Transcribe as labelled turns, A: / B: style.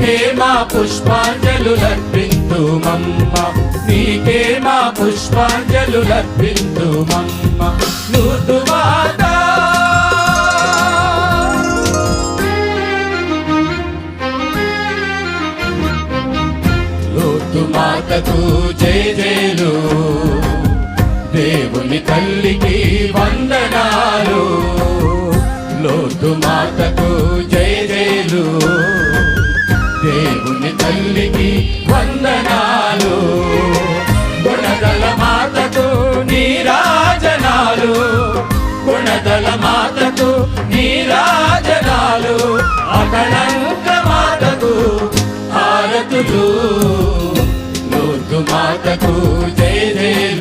A: నీకే మా పుష్పాంజలులర్పింతుమమ్మ నీకే మా పుష్పాంజలులర్పింతుమమ్మ లూర్దు మాత లూర్దు మాతకు జయ జయలు దేవుని తల్లికి వందనాలు లూర్దు మాతకు జయ జయలు దేవుని తల్లికి వందనాలు గుణదల మాతకు నీరాజనాలు గుణదల మాతకు నీరాజనాలు అకళంక మాతకు హారతులు లూర్దు మాతకు జయ జయ